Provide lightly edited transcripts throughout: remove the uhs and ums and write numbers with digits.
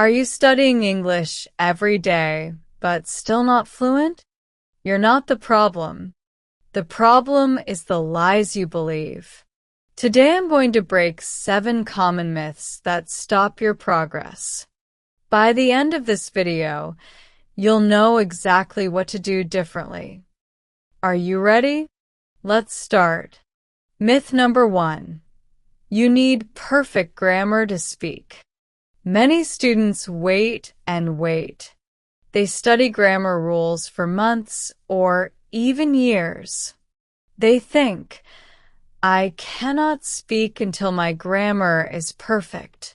Are you studying English every day, but still not fluent? You're not the problem. The problem is the lies you believe. Today I'm going to break 7 common myths that stop your progress. By the end of this video, you'll know exactly what to do differently. Are you ready? Let's start. Myth number 1. You need perfect grammar to speak. Many students wait and wait. They study grammar rules for months or even years. They think, I cannot speak until my grammar is perfect.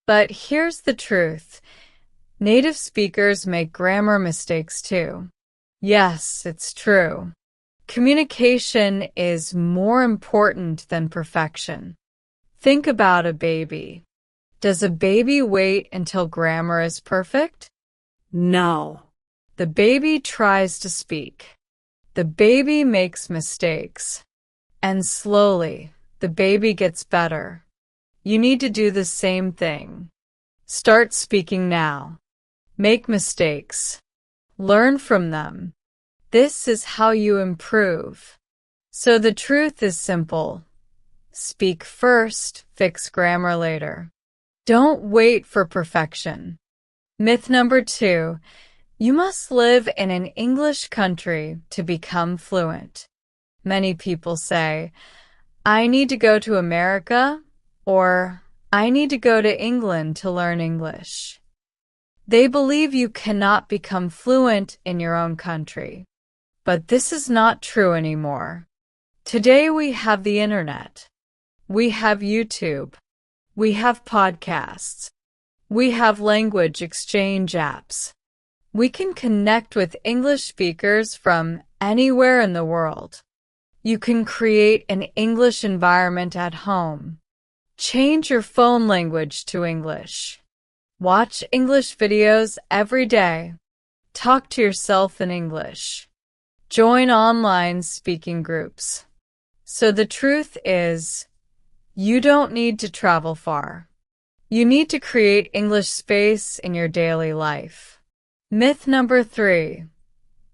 But here's the truth. Native speakers make grammar mistakes too. Yes, it's true. Communication is more important than perfection. Think about a baby. Does a baby wait until grammar is perfect? No. The baby tries to speak. The baby makes mistakes. And slowly, the baby gets better. You need to do the same thing. Start speaking now. Make mistakes. Learn from them. This is how you improve. So the truth is simple. Speak first, fix grammar later. Don't wait for perfection. Myth number 2. You must live in an English country to become fluent. Many people say, I need to go to America, or I need to go to England to learn English. They believe you cannot become fluent in your own country. But this is not true anymore. Today we have the internet. We have YouTube. We have podcasts. We have language exchange apps. We can connect with English speakers from anywhere in the world. You can create an English environment at home. Change your phone language to English. Watch English videos every day. Talk to yourself in English. Join online speaking groups. So the truth is, you don't need to travel far. You need to create English space in your daily life. Myth number 3.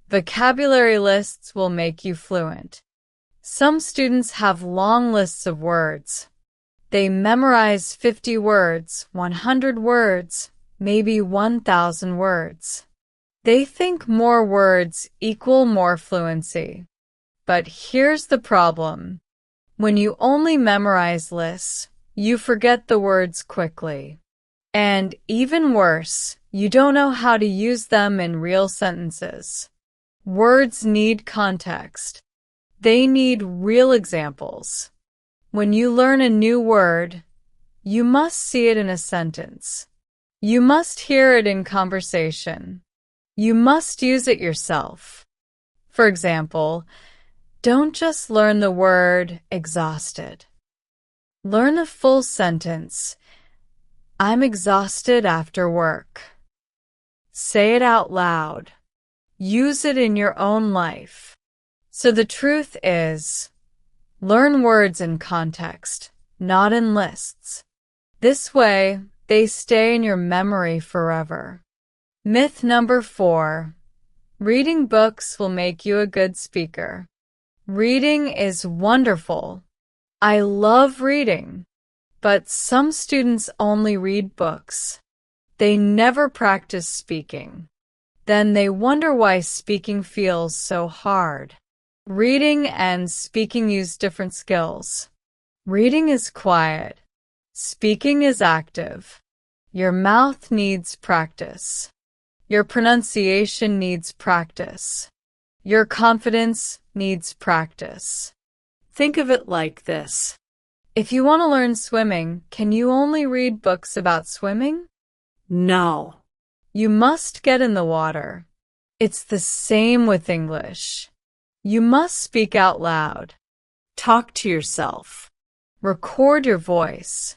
Vocabulary lists will make you fluent. Some students have long lists of words. They memorize 50 words, 100 words, maybe 1,000 words. They think more words equal more fluency. But here's the problem. When you only memorize lists, you forget the words quickly. And even worse, you don't know how to use them in real sentences. Words need context. They need real examples. When you learn a new word, you must see it in a sentence. You must hear it in conversation. You must use it yourself. For example, don't just learn the word exhausted. Learn the full sentence. I'm exhausted after work. Say it out loud. Use it in your own life. So the truth is, learn words in context, not in lists. This way, they stay in your memory forever. Myth number 4. Reading books will make you a good speaker. Reading is wonderful. I love reading. But some students only read books. They never practice speaking. Then they wonder why speaking feels so hard. Reading and speaking use different skills. Reading is quiet. Speaking is active. Your mouth needs practice. Your pronunciation needs practice. Your confidence needs practice. Think of it like this. If you want to learn swimming, can you only read books about swimming? No. You must get in the water. It's the same with English. You must speak out loud. Talk to yourself. Record your voice.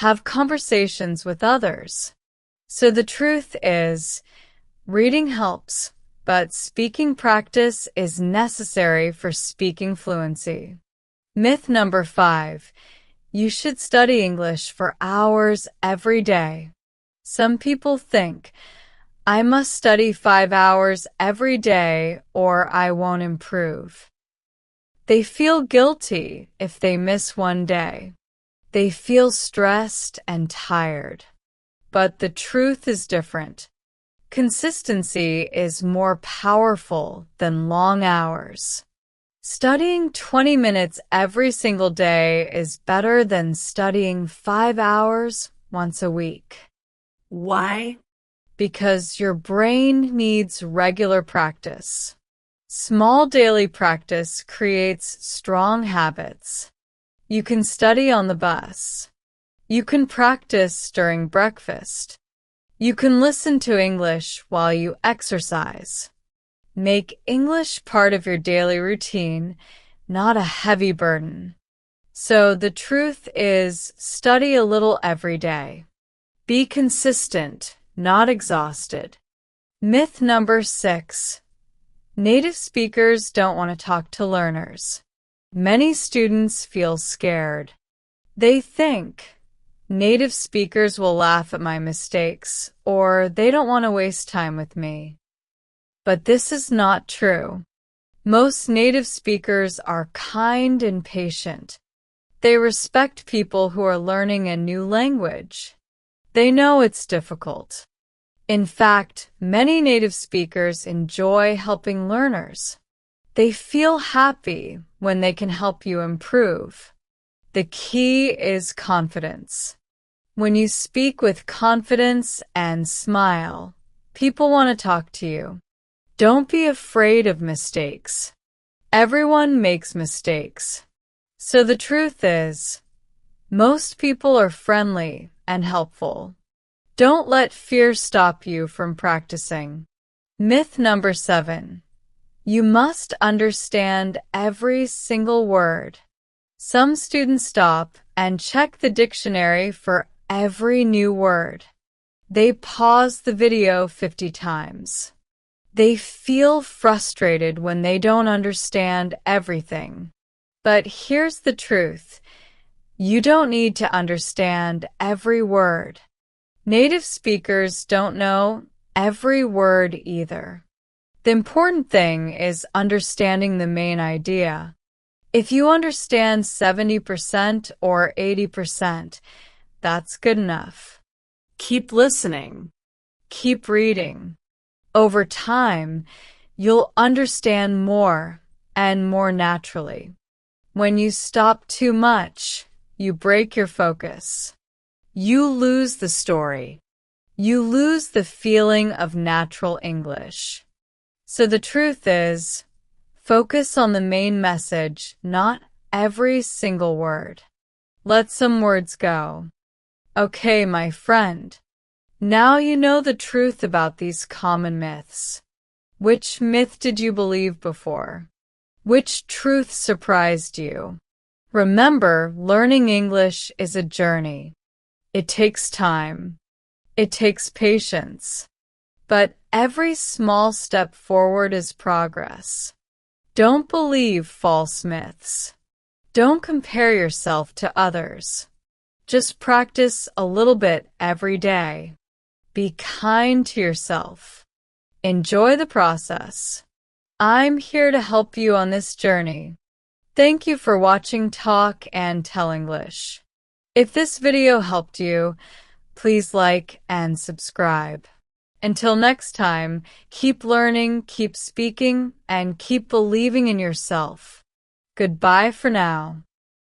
Have conversations with others. So the truth is, reading helps, but speaking practice is necessary for speaking fluency. Myth number 5. You should study English for hours every day. Some people think, I must study 5 hours every day or I won't improve. They feel guilty if they miss one day. They feel stressed and tired. But the truth is different. Consistency is more powerful than long hours. Studying 20 minutes every single day is better than studying 5 hours once a week. Why? Because your brain needs regular practice. Small daily practice creates strong habits. You can study on the bus. You can practice during breakfast. You can listen to English while you exercise. Make English part of your daily routine, not a heavy burden. So the truth is, study a little every day. Be consistent, not exhausted. Myth number 6. Native speakers don't want to talk to learners. Many students feel scared. They think, native speakers will laugh at my mistakes, or they don't want to waste time with me. But this is not true. Most native speakers are kind and patient. They respect people who are learning a new language. They know it's difficult. In fact, many native speakers enjoy helping learners. They feel happy when they can help you improve. The key is confidence. When you speak with confidence and smile, people want to talk to you. Don't be afraid of mistakes. Everyone makes mistakes. So the truth is, most people are friendly and helpful. Don't let fear stop you from practicing. Myth number 7. You must understand every single word. Some students stop and check the dictionary for every new word. They pause the video 50 times. They feel frustrated when they don't understand everything. But here's the truth. You don't need to understand every word. Native speakers don't know every word either. The important thing is understanding the main idea. If you understand 70% or 80%, that's good enough. Keep listening. Keep reading. Over time, you'll understand more and more naturally. When you stop too much, you break your focus. You lose the story. You lose the feeling of natural English. So the truth is, focus on the main message, not every single word. Let some words go. Okay, my friend. Now you know the truth about these common myths. Which myth did you believe before? Which truth surprised you? Remember, learning English is a journey. It takes time. It takes patience. But every small step forward is progress. Don't believe false myths. Don't compare yourself to others. Just practice a little bit every day. Be kind to yourself. Enjoy the process. I'm here to help you on this journey. Thank you for watching Talk and Tell English. If this video helped you, please like and subscribe. Until next time, keep learning, keep speaking, and keep believing in yourself. Goodbye for now.